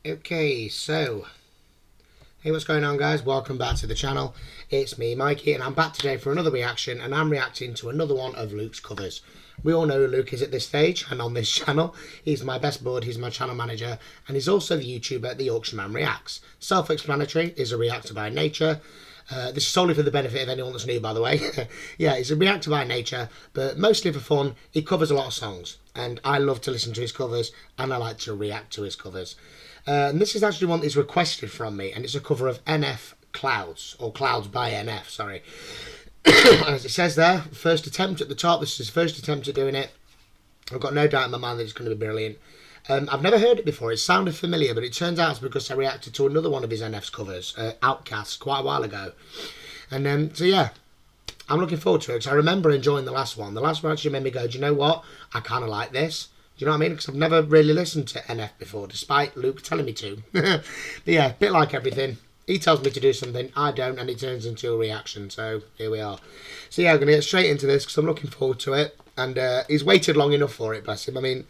Okay, so hey, what's going on, guys? Welcome back to the channel. It's me, Mikey, and I'm back today for another reaction, and I'm reacting to another one of Luke's covers. We all know who Luke is at this stage, and on this channel, he's my best bud, he's my channel manager, and he's also the YouTuber The Auctionman Reacts. Self-explanatory, is a reactor by nature. This is solely for the benefit of anyone that's new, by the way. Yeah, he's a reactor by nature, but mostly for fun. He covers a lot of songs, and I love to listen to his covers, and I like to react to his covers. And this is actually one that's requested from me, and it's a cover of NF Clouds, or Clouds by NF, sorry. As it says there, first attempt at the top. This is his first attempt at doing it. I've got no doubt in my mind that it's going to be brilliant. I've never heard it before. It sounded familiar, but it turns out it's because I reacted to another one of his NF's covers, Outcast, quite a while ago. And so yeah, I'm looking forward to it, because I remember enjoying the last one. The last one actually made me go, do you know what? I kind of like this. Do you know what I mean? Because I've never really listened to NF before, despite Luke telling me to. But yeah, a bit like everything. He tells me to do something, I don't, and it turns into a reaction. So here we are. So yeah, I'm going to get straight into this because I'm looking forward to it. And he's waited long enough for it, bless him. I mean,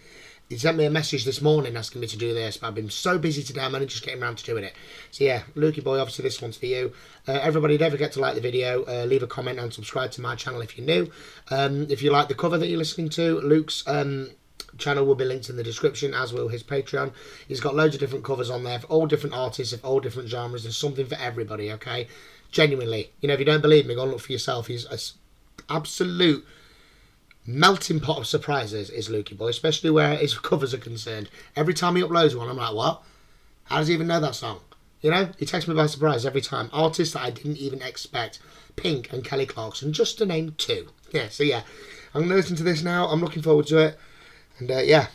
he sent me a message this morning asking me to do this, but I've been so busy today, I'm only just getting around to doing it. So yeah, Lukey boy, obviously this one's for you. Everybody, don't forget to like the video, leave a comment and subscribe to my channel if you're new. If you like the cover that you're listening to, Luke's channel will be linked in the description, as will his Patreon. He's got loads of different covers on there for all different artists of all different genres. There's something for everybody, okay? Genuinely. You know, if you don't believe me, go and look for yourself. He's an absolute melting pot of surprises, is Lukey boy, especially where his covers are concerned. Every time he uploads one, I'm like, what? How does he even know that song? You know, he takes me by surprise every time. Artists that I didn't even expect. Pink and Kelly Clarkson, just to name two. Yeah, so yeah, I'm going to listen to this now. I'm looking forward to it. And yeah,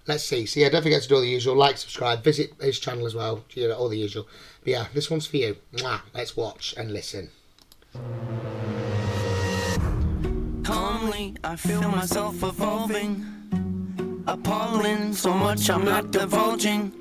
let's see. So yeah, don't forget to do all the usual. Like, subscribe, visit his channel as well. You know, all the usual. But yeah, this one's for you. Mwah. Let's watch and listen. Calmly, I feel myself evolving. Appalling, so much I'm not divulging.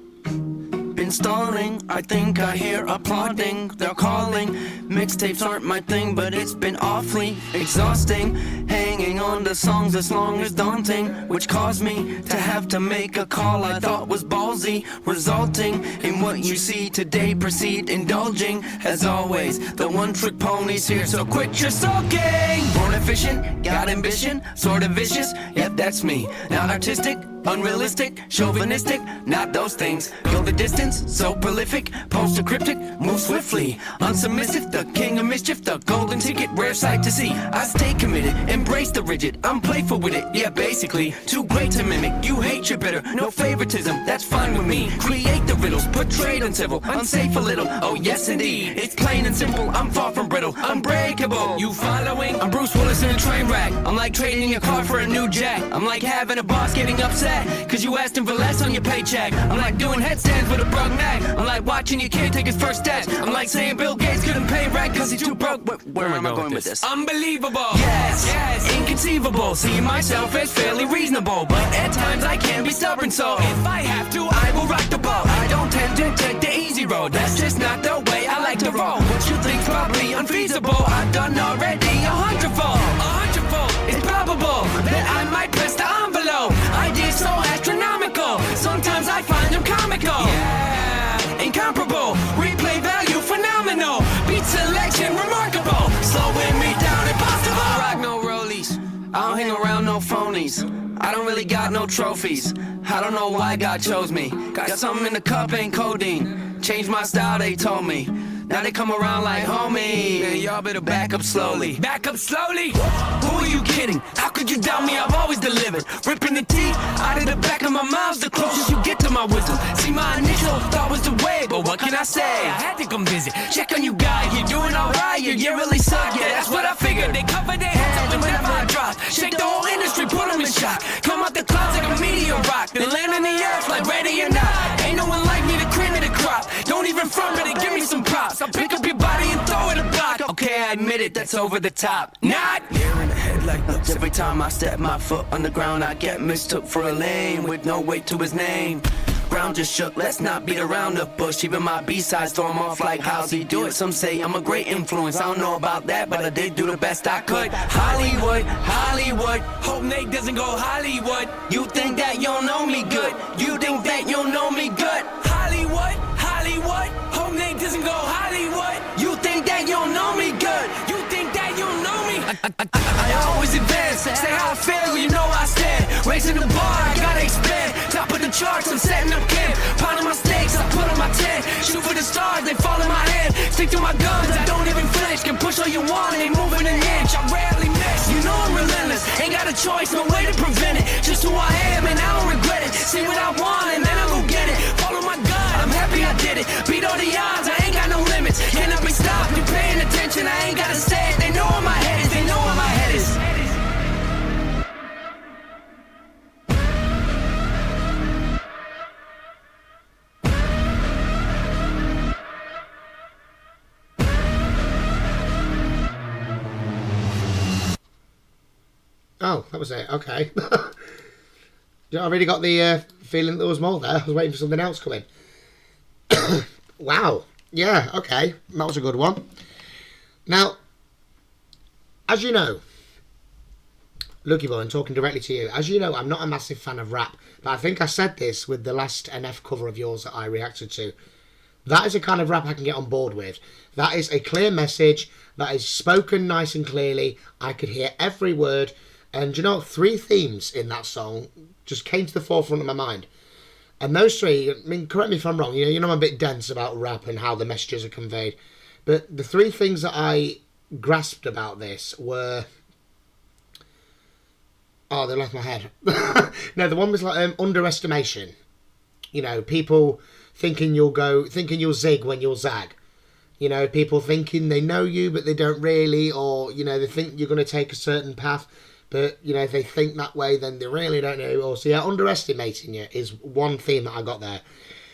Been stalling, I think I hear applauding. They're calling, mixtapes aren't my thing, but it's been awfully exhausting. Hanging on to songs as long as daunting, which caused me to have to make a call I thought was ballsy, resulting in what you see today. Proceed indulging, as always, the one-trick pony's here, so quit your sulking. Born efficient, got ambition, sort of vicious, yep, that's me. Not artistic, unrealistic, chauvinistic, not those things. Go the distance, so prolific, post-cryptic, move swiftly. Unsubmissive, the king of mischief, the golden ticket, rare sight to see. I stay committed, embrace the rigid, I'm playful with it, yeah, basically. Too great to mimic, you hate your bitter, no favoritism, that's fine with me. Create the riddles, portrayed uncivil, unsafe a little, oh yes indeed. It's plain and simple, I'm far from brittle, unbreakable. You following? I'm Bruce Willis in a train wreck. I'm like trading your car for a new jack. I'm like having a boss getting upset cause you asked him for less on your paycheck. I'm like doing headstands with a broke neck. I'm like watching your kid take his first steps. I'm like saying Bill Gates couldn't pay rent cause he's too broke. Where am I going with this? Unbelievable. Yes. Inconceivable. Seeing myself as fairly reasonable, but at times I can be stubborn, so if I have to, I will rock the boat. I don't tend to take the easy road. That's just not the way I like to roll. What you think's probably unfeasible, I've done already 100-fold. 100-fold. It's probable that I might press the envelope. Ideas so astronomical, sometimes I find them comical. Yeah, incomparable, replay value phenomenal. Beat selection remarkable, slowing me down impossible. I rock no rollies, I don't hang around no phonies. I don't really got no trophies, I don't know why God chose me. Got something in the cup, ain't codeine. Changed my style, they told me. Now they come around like, homie, man, y'all better back up slowly. Back up slowly? Who are you kidding? How could you doubt me? I've always delivered. Ripping the teeth out of the back of my mouth, the closest you get to my wisdom. See, my initial thought was the way, but what can I say? I had to come visit. Check on you guys, you're doing alright, you really suck. Yeah, that's what I figured. They cover their heads up whenever I drop. Shake the whole industry, put them in shock. Come out the clouds like a meteor rock, then land on the earth like ready or not. Ain't no one like me, the cream of the crop. Don't even front me to give me some props. I'll pick up your body and throw it a block. Okay, I admit it, that's over the top. Not here in the headlight looks. Every time I step my foot on the ground, I get mistook for a lame with no weight to his name. Ground just shook, let's not beat around the bush. Even my B-sides throw him off like, how's he do it? Some say I'm a great influence, I don't know about that, but I did do the best I could. Hollywood, Hollywood, hope Nate doesn't go Hollywood. You think that you'll know me good, you think that you'll know me good. I always advance, say how I feel, you know I stand. Raising the bar, I gotta expand. Top of the charts, I'm setting up camp. Pounding my stakes, I put on my tent. Shoot for the stars, they fall in my hand. Stick to my guns, I don't even flinch. Can push all you want, ain't moving an inch. I rarely miss, you know I'm relentless. Ain't got a choice, no way to prevent it. Just who I am, and I don't regret it. See what I want, and then I'll go get it. Follow my gut, I'm happy I did it. Beat all the odds, I ain't got no limits. Cannot be stopped, you paying attention, I ain't gotta say it. They know where my head is, they know where my head is. Oh, that was it. Okay. I already got the feeling there was more there. I was waiting for something else coming. Wow. Yeah, okay. That was a good one. Now, as you know, Lucky Boy, I'm talking directly to you. As you know, I'm not a massive fan of rap, but I think I said this with the last NF cover of yours that I reacted to. That is a kind of rap I can get on board with. That is a clear message. That is spoken nice and clearly. I could hear every word. And you know, 3 themes in that song just came to the forefront of my mind. And those 3, I mean, correct me if I'm wrong, you know I'm a bit dense about rap and how the messages are conveyed. But the 3 things that I grasped about this were... Oh, they left my head. No, the one was like underestimation. You know, people thinking you'll zig when you'll zag. You know, people thinking they know you, but they don't really. Or, you know, they think you're going to take a certain path. But, you know, if they think that way, then they really don't know. Or, so, yeah, underestimating you is one theme that I got there.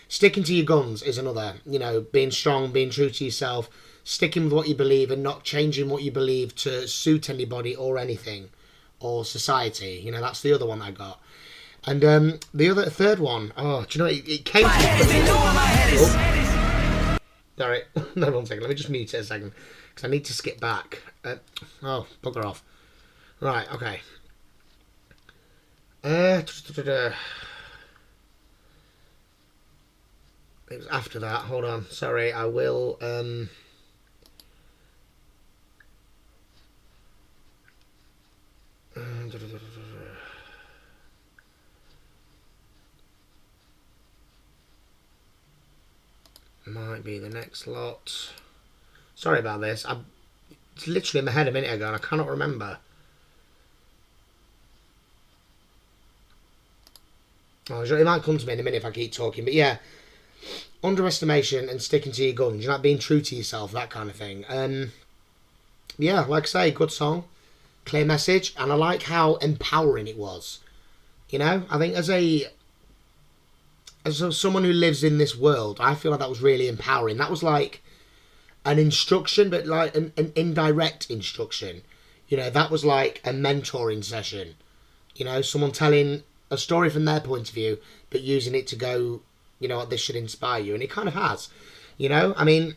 Sticking to your guns is another. You know, being strong, being true to yourself, sticking with what you believe and not changing what you believe to suit anybody or anything or society. You know, that's the other one I got. And the third one, oh, do you know, it came to me. Oh. Sorry, no, 1 second. Let me just mute it a second because I need to skip back. Oh, bugger off. Right, okay. It was after that. Hold on. Sorry, I will... Might be the next lot. Sorry about this. It's literally in my head a minute ago and I cannot remember. Oh, it might come to me in a minute if I keep talking. But yeah, underestimation and sticking to your guns. You're not being true to yourself, that kind of thing. Yeah, like I say, good song. Clear message. And I like how empowering it was. You know, I think as someone who lives in this world, I feel like that was really empowering. That was like an instruction, but like an indirect instruction. You know, that was like a mentoring session. You know, someone telling a story from their point of view, but using it to go, you know what, this should inspire you. And it kind of has. You know, I mean,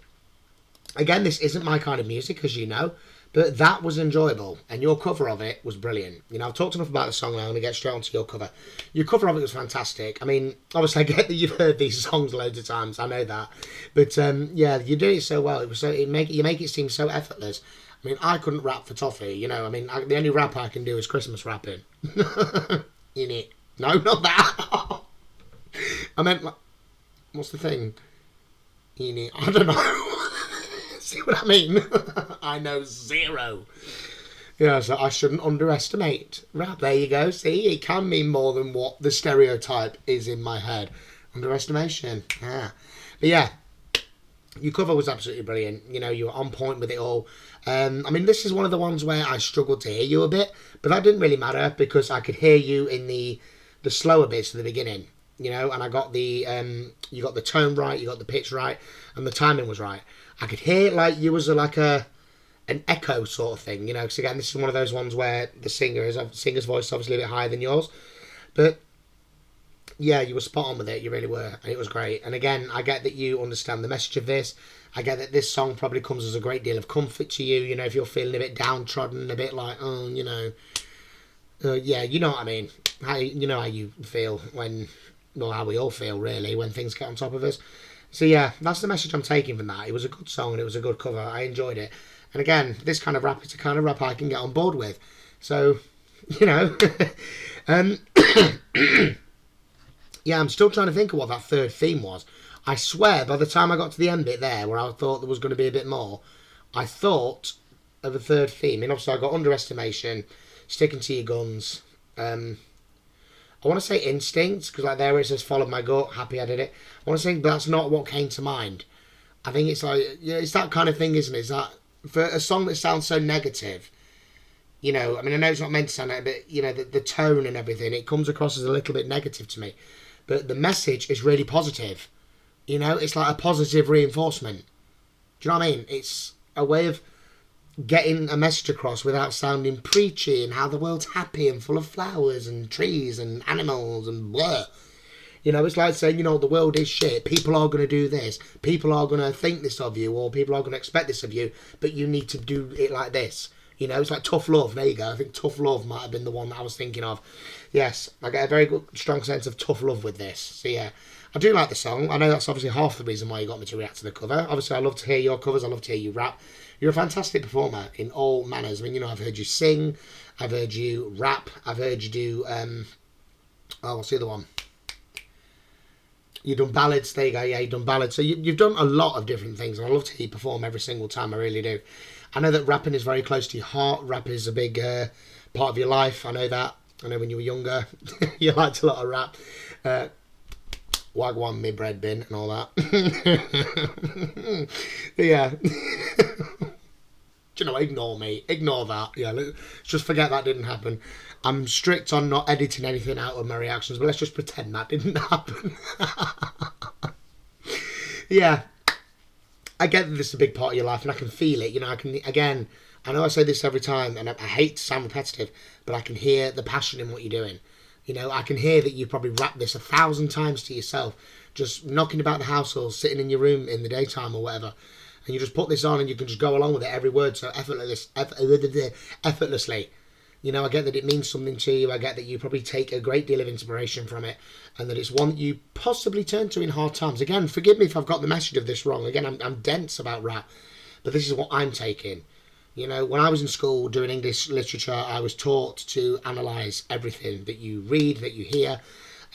again, this isn't my kind of music, as you know, but that was enjoyable. And your cover of it was brilliant. You know, I've talked enough about the song now. I'm going to get straight onto your cover. Your cover of it was fantastic. I mean, obviously, I get that you've heard these songs loads of times. I know that. But, yeah, you do it so well. It was so you make it seem so effortless. I mean, I couldn't rap for Toffee, you know. I mean, the only rap I can do is Christmas rapping. In it. No, not that. I meant, like, what's the thing? In it. I don't know. See what I mean? I know 0. Yeah, so I shouldn't underestimate rap. There you go. See, it can mean more than what the stereotype is in my head. Underestimation. Yeah. But yeah, your cover was absolutely brilliant. You know, you were on point with it all. I mean, this is one of the ones where I struggled to hear you a bit, but that didn't really matter because I could hear you in the slower bits at the beginning. You know, and I got the you got the tone right, you got the pitch right, and the timing was right. I could hear it like you was an echo sort of thing, you know, because again, this is one of those ones where the singer's voice is obviously a bit higher than yours. But yeah, you were spot on with it, you really were, and it was great. And again, I get that you understand the message of this. I get that this song probably comes as a great deal of comfort to you, you know, if you're feeling a bit downtrodden, a bit like, oh, you know, yeah, you know what I mean. You know how you feel when, well, how we all feel, really, when things get on top of us. So, yeah, that's the message I'm taking from that. It was a good song and it was a good cover. I enjoyed it. And again, this kind of rap is the kind of rap I can get on board with. So, you know, yeah, I'm still trying to think of what that third theme was. I swear, by the time I got to the end bit there, where I thought there was going to be a bit more, I thought of a third theme. And obviously I got Underestimation, Sticking to Your Guns, I want to say Instinct, because like there it says Followed My Gut, Happy I Did It. I want to say, but that's not what came to mind. I think it's like, yeah, it's that kind of thing, isn't it? It's that, for a song that sounds so negative, you know, I mean, I know it's not meant to sound like, but, you know, the tone and everything, it comes across as a little bit negative to me. But the message is really positive. You know, it's like a positive reinforcement. Do you know what I mean? It's a way of getting a message across without sounding preachy and how the world's happy and full of flowers and trees and animals and blah. You know, it's like saying, you know, the world is shit. People are going to do this. People are going to think this of you, or people are going to expect this of you, but you need to do it like this. You know, it's like Tough Love. There you go. I think Tough Love might have been the one that I was thinking of. Yes, I get a very good, strong sense of tough love with this. So, yeah, I do like the song. I know that's obviously half the reason why you got me to react to the cover. Obviously, I love to hear your covers. I love to hear you rap. You're a fantastic performer in all manners. I mean, you know, I've heard you sing. I've heard you rap. I've heard you do, what's the other one? You've done ballads. There you go. Yeah, you've done ballads. So you've done a lot of different things, and I love to hear you perform every single time. I really do. I know that rapping is very close to your heart. Rap is a big part of your life. I know that. I know when you were younger, you liked a lot of rap. Wagwan, me bread bin, and all that. Yeah. Do you know, ignore me. Ignore that. Yeah, let's just forget that didn't happen. I'm strict on not editing anything out of my reactions, but let's just pretend that didn't happen. Yeah. I get that this is a big part of your life, and I can feel it. You know, I know I say this every time, and I hate to sound repetitive, but I can hear the passion in what you're doing. You know, I can hear that you probably rapped this 1,000 times to yourself, just knocking about the house or sitting in your room in the daytime or whatever. And you just put this on and you can just go along with it, every word, so effortlessly. You know, I get that it means something to you. I get that you probably take a great deal of inspiration from it, and that it's one that you possibly turn to in hard times. Again, forgive me if I've got the message of this wrong. Again, I'm dense about rap, but this is what I'm taking. You know, when I was in school doing English literature, I was taught to analyse everything that you read, that you hear,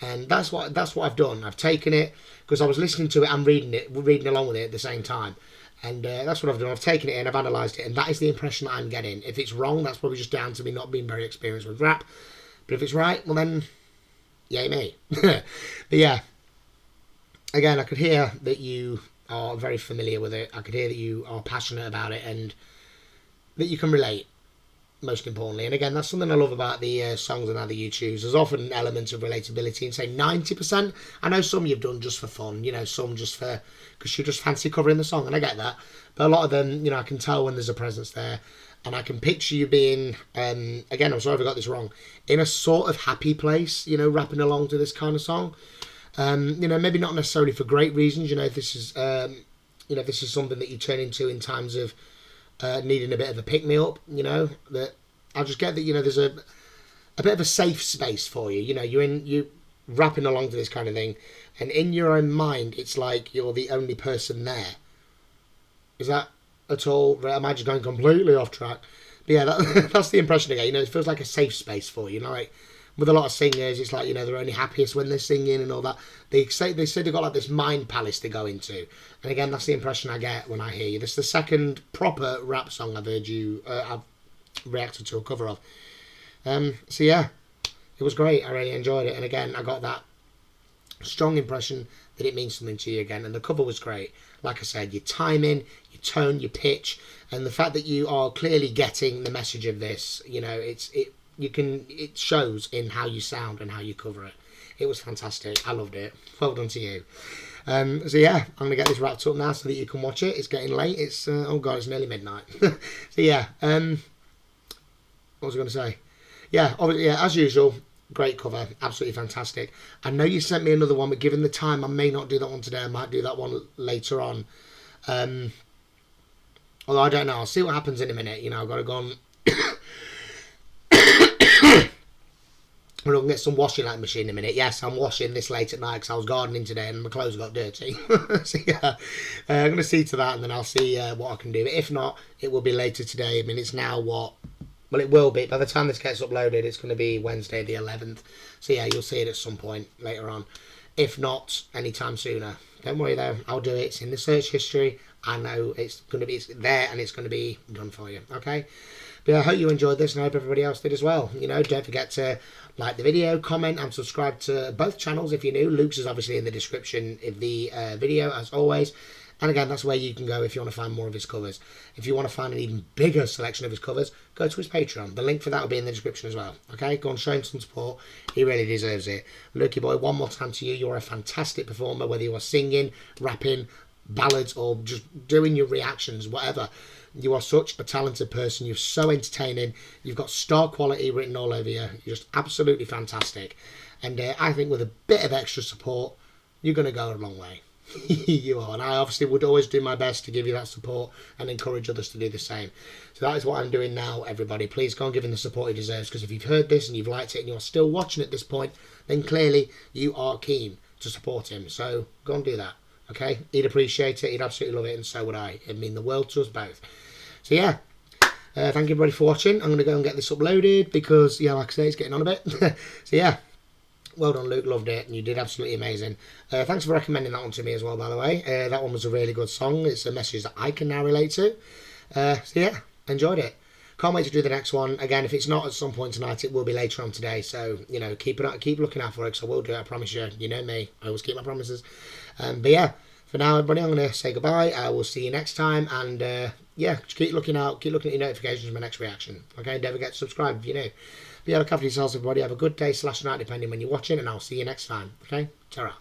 and that's what I've done. I've taken it because I was listening to it and reading along with it at the same time. And that's what I've done. I've taken it in, I've analysed it, and that is the impression that I'm getting. If it's wrong, that's probably just down to me not being very experienced with rap. But if it's right, well then, yay me. But yeah, again, I could hear that you are very familiar with it. I could hear that you are passionate about it, and that you can relate, most importantly. And again, that's something I love about the songs and how you choose. There's often elements of relatability, and say 90%. I know some you've done just for fun, you know, some just for, because you just fancy covering the song, and I get that. But a lot of them, you know, I can tell when there's a presence there, and I can picture you being, again, I'm sorry if I got this wrong, in a sort of happy place, you know, rapping along to this kind of song. You know, maybe not necessarily for great reasons, you know, if this is, if this is something that you turn into in times of needing a bit of a pick-me-up, you know, that I just get that, you know, there's a bit of a safe space for you. You know, you rapping along to this kind of thing, and in your own mind, it's like you're the only person there. Is that at all? Am I just going completely off track? But yeah, that's the impression I get. You know, it feels like a safe space for you. You know, like with a lot of singers, it's like, you know, they're only happiest when they're singing and all that. They say they've got like this mind palace they go into, and again, that's the impression I get when I hear you. This is the second proper rap song I've heard you. I've reacted to a cover of. So yeah, it was great. I really enjoyed it, and again, I got that strong impression that it means something to you again. And the cover was great. Like I said, your timing, your tone, your pitch, and the fact that you are clearly getting the message of this. You know, it shows in how you sound and how you cover it. It was fantastic. I loved it. Well done to you. So yeah, I'm gonna get this wrapped up now so that you can watch it. It's getting late. It's oh god, it's nearly midnight. So yeah, what was I gonna say? Yeah, obviously, yeah, as usual, great cover, absolutely fantastic. I know you sent me another one, but given the time, I may not do that one today. I might do that one later on. Although I don't know. I'll see what happens in a minute. You know, I've got to go on. We're going to get some washing like machine in a minute. Yes, I'm washing this late at night because I was gardening today and my clothes got dirty. So yeah, I'm going to see to that, and then I'll see what I can do. But if not, it will be later today. I mean, it's now what? Well, it will be. By the time this gets uploaded, it's going to be Wednesday the 11th. So yeah, you'll see it at some point later on. If not, anytime sooner. Don't worry though, I'll do it. It's in the search history. I know it's there and it's going to be done for you. Okay? But I hope you enjoyed this and I hope everybody else did as well. You know, don't forget to like the video, comment and subscribe to both channels if you're new. Luke's is obviously in the description of the video as always. And again, that's where you can go if you want to find more of his covers. If you want to find an even bigger selection of his covers, go to his Patreon. The link for that will be in the description as well. Okay, go and show him some support. He really deserves it. Lukey boy, one more time to you. You're a fantastic performer, whether you are singing, rapping, ballads, or just doing your reactions, whatever. You are such a talented person. You're so entertaining. You've got star quality written all over you. You're just absolutely fantastic. And I think with a bit of extra support, you're going to go a long way. You are, and I obviously would always do my best to give you that support and encourage others to do the same. So that is what I'm doing now, everybody. Please go and give him the support he deserves, because if you've heard this and you've liked it and you're still watching at this point, then clearly you are keen to support him. So go and do that, okay? He'd appreciate it, he'd absolutely love it, and so would I. It'd mean the world to us both. So yeah, thank you everybody for watching. I'm going to go and get this uploaded because, yeah, like I say, it's getting on a bit. So yeah. Well done, Luke. Loved it. And you did absolutely amazing. Thanks for recommending that one to me as well, by the way. That one was a really good song. It's a message that I can now relate to. So, yeah, enjoyed it. Can't wait to do the next one. Again, if it's not at some point tonight, it will be later on today. So, you know, keep looking out for it, because I will do it. I promise you. You know me. I always keep my promises. But, yeah, for now, everybody, I'm going to say goodbye. I will see you next time. And, yeah, just keep looking out. Keep looking at your notifications for my next reaction. Okay? Don't forget to subscribe if you're new. But yeah, look after yourselves, everybody. Have a good day / night, depending when you're watching, and I'll see you next time. Okay? Ta-ra.